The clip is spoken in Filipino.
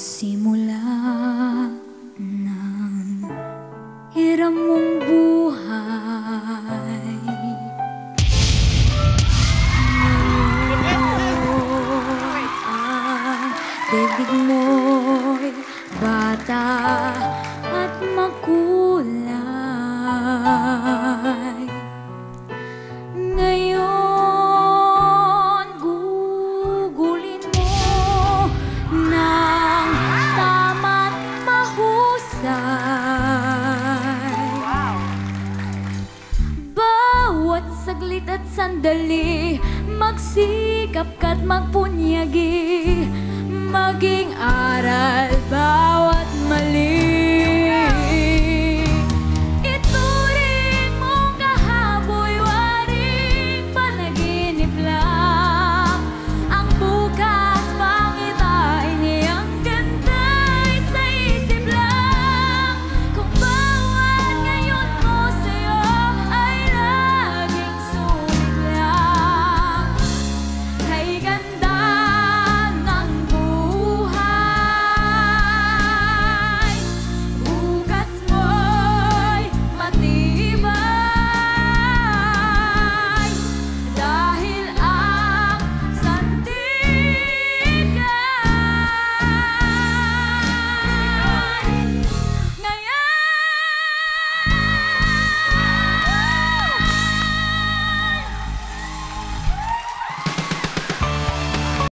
Simula ng hiram mong buhay, ngayon ang daigdig mo'y bata at makulay. Ngayon gugulin mo ng tama't mahusay. Bawat saglit at sandali, magsikap ka't magpunyagi, maging aral